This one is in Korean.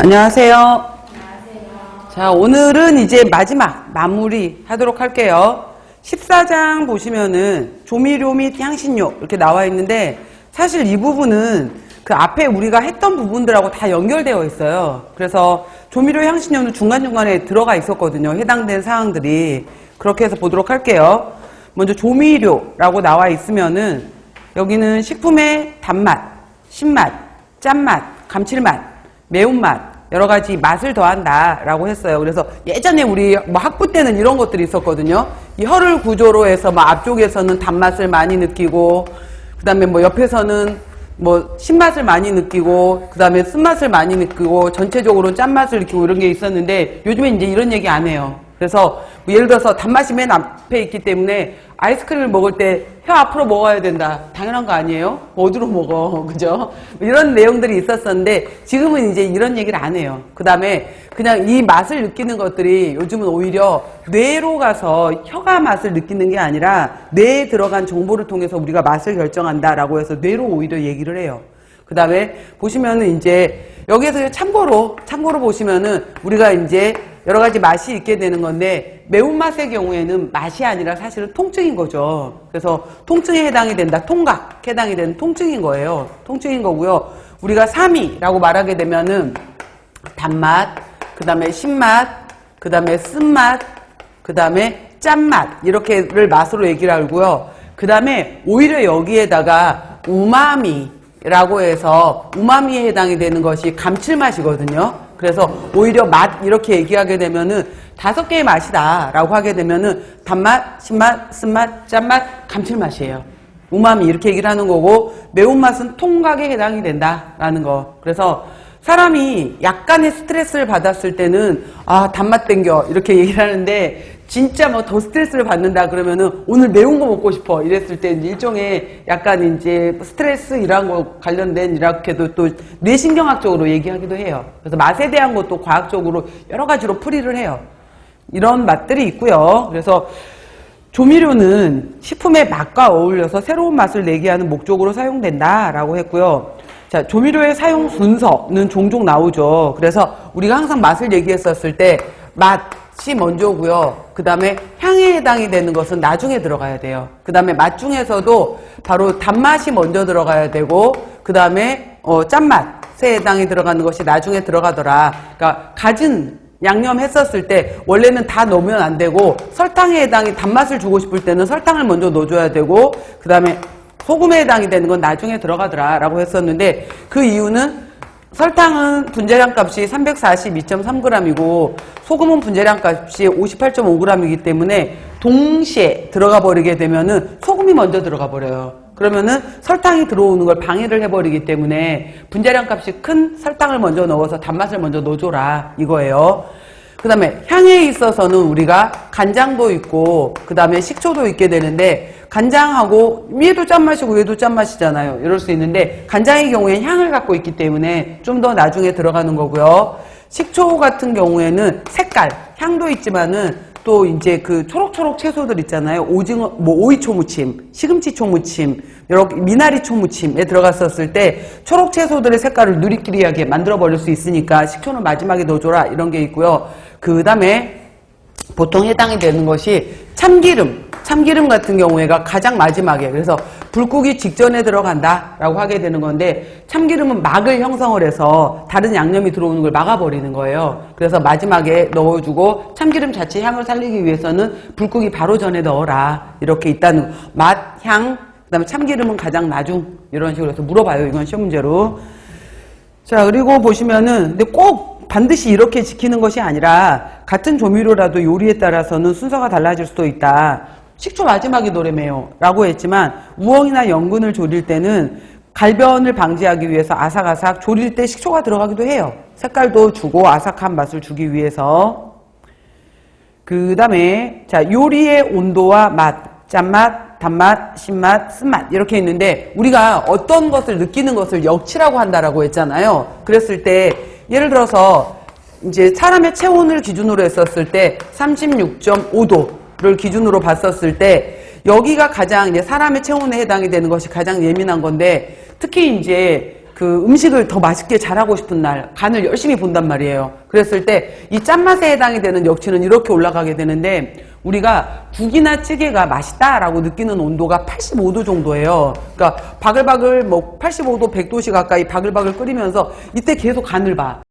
안녕하세요. 자, 오늘은 이제 마지막 마무리 하도록 할게요. 14장 보시면은 조미료 및 향신료 이렇게 나와 있는데 사실 이 부분은 그 앞에 우리가 했던 부분들하고 다 연결되어 있어요. 그래서 조미료 향신료는 중간중간에 들어가 있었거든요. 해당된 사항들이. 그렇게 해서 보도록 할게요. 먼저 조미료라고 나와 있으면은 여기는 식품의 단맛, 신맛, 짠맛, 감칠맛, 매운맛 여러 가지 맛을 더한다 라고 했어요. 그래서 예전에 우리 학부 때는 이런 것들이 있었거든요. 이 혀를 구조로 해서 앞쪽에서는 단맛을 많이 느끼고 그 다음에 옆에서는 신맛을 많이 느끼고 그 다음에 쓴맛을 많이 느끼고 전체적으로 짠맛을 느끼고 이런 게 있었는데 요즘엔 이제 이런 얘기 안 해요. 그래서 예를 들어서 단맛이 맨 앞에 있기 때문에 아이스크림을 먹을 때 혀 앞으로 먹어야 된다. 당연한 거 아니에요? 어디로 먹어? 그죠? 이런 내용들이 있었었는데 지금은 이제 이런 얘기를 안 해요. 그 다음에 그냥 이 맛을 느끼는 것들이 요즘은 오히려 뇌로 가서 혀가 맛을 느끼는 게 아니라 뇌에 들어간 정보를 통해서 우리가 맛을 결정한다라고 해서 뇌로 오히려 얘기를 해요. 그 다음에 보시면은 이제 여기에서 참고로 보시면은 우리가 이제 여러 가지 맛이 있게 되는 건데 매운맛의 경우에는 맛이 아니라 사실은 통증인 거죠. 그래서 통증에 해당이 된다. 통각 해당이 되는 통증인 거예요. 통증인 거고요. 우리가 3위라고 말하게 되면은 단맛, 그 다음에 신맛, 그 다음에 쓴맛, 그 다음에 짠맛 이렇게를 맛으로 얘기를 하고요. 그 다음에 오히려 여기에다가 우마미라고 해서 우마미에 해당이 되는 것이 감칠맛이거든요. 그래서 오히려 맛 이렇게 얘기하게 되면은 5개의 맛이다 라고 하게 되면은 단맛, 신맛, 쓴맛, 짠맛, 감칠맛이에요. 우마미 이렇게 얘기를 하는 거고 매운맛은 통각에 해당이 된다라는 거. 그래서 사람이 약간의 스트레스를 받았을 때는 단맛 땡겨 이렇게 얘기를 하는데 진짜 더 스트레스를 받는다 그러면은 오늘 매운 거 먹고 싶어 이랬을 때 일종의 약간 이제 스트레스 이런 거 관련된 이렇게도 또 뇌신경학적으로 얘기하기도 해요. 그래서 맛에 대한 것도 과학적으로 여러 가지로 풀이를 해요. 이런 맛들이 있고요. 그래서 조미료는 식품의 맛과 어울려서 새로운 맛을 내게 하는 목적으로 사용된다라고 했고요. 자, 조미료의 사용 순서는 종종 나오죠. 그래서 우리가 항상 맛을 얘기했었을 때 맛이 먼저고요. 그 다음에 향에 해당이 되는 것은 나중에 들어가야 돼요. 그 다음에 맛 중에서도 바로 단맛이 먼저 들어가야 되고 그 다음에 짠맛에 해당이 들어가는 것이 나중에 들어가더라. 그러니까 갖은 양념 했었을 때 원래는 다 넣으면 안 되고 설탕에 해당이 단맛을 주고 싶을 때는 설탕을 먼저 넣어줘야 되고 그 다음에 소금에 해당이 되는 건 나중에 들어가더라 라고 했었는데 그 이유는 설탕은 분자량 값이 342.3g이고 소금은 분자량 값이 58.5g이기 때문에 동시에 들어가 버리게 되면은 소금이 먼저 들어가 버려요. 그러면은 설탕이 들어오는 걸 방해를 해버리기 때문에 분자량 값이 큰 설탕을 먼저 넣어서 단맛을 먼저 넣어줘라 이거예요. 그 다음에 향에 있어서는 우리가 간장도 있고 그 다음에 식초도 있게 되는데 간장하고 위에도 짠맛이고 위에도 짠맛이잖아요. 이럴 수 있는데 간장의 경우에는 향을 갖고 있기 때문에 좀 더 나중에 들어가는 거고요. 식초 같은 경우에는 색깔, 향도 있지만은 또 이제 그 초록초록 채소들 있잖아요. 오징어, 오이초 무침, 시금치 초무침, 이렇게 미나리 초무침에 들어갔었을 때 초록 채소들의 색깔을 누리끼리하게 만들어 버릴 수 있으니까 식초는 마지막에 넣어줘라 이런 게 있고요. 그 다음에 보통 해당이 되는 것이 참기름 같은 경우에가 가장 마지막에 그래서 불 끄기 직전에 들어간다 라고 하게 되는 건데 참기름은 막을 형성을 해서 다른 양념이 들어오는 걸 막아버리는 거예요. 그래서 마지막에 넣어주고 참기름 자체 향을 살리기 위해서는 불 끄기 바로 전에 넣어라 이렇게 있다는 맛, 향, 그 다음에 참기름은 가장 나중 이런 식으로 해서 물어봐요. 이건 시험 문제로. 자, 그리고 보시면은 근데 꼭 반드시 이렇게 지키는 것이 아니라 같은 조미료라도 요리에 따라서는 순서가 달라질 수도 있다. 식초 마지막에 넣으래매요 라고 했지만 우엉이나 연근을 조릴 때는 갈변을 방지하기 위해서 아삭아삭 조릴 때 식초가 들어가기도 해요. 색깔도 주고 아삭한 맛을 주기 위해서. 그 다음에 자, 요리의 온도와 맛, 짠맛, 단맛, 신맛, 쓴맛 이렇게 있는데 우리가 어떤 것을 느끼는 것을 역치라고 한다라고 했잖아요. 그랬을 때 예를 들어서 이제 사람의 체온을 기준으로 했었을 때 36.5도를 기준으로 봤었을 때 여기가 가장 이제 사람의 체온에 해당이 되는 것이 가장 예민한 건데 특히 이제 그 음식을 더 맛있게 잘하고 싶은 날 간을 열심히 본단 말이에요. 그랬을 때 이 짠맛에 해당이 되는 역치는 이렇게 올라가게 되는데, 우리가 국이나 찌개가 맛있다라고 느끼는 온도가 85도 정도예요. 그러니까 바글바글 뭐 85도 100도씨 가까이 바글바글 끓이면서 이때 계속 간을 봐.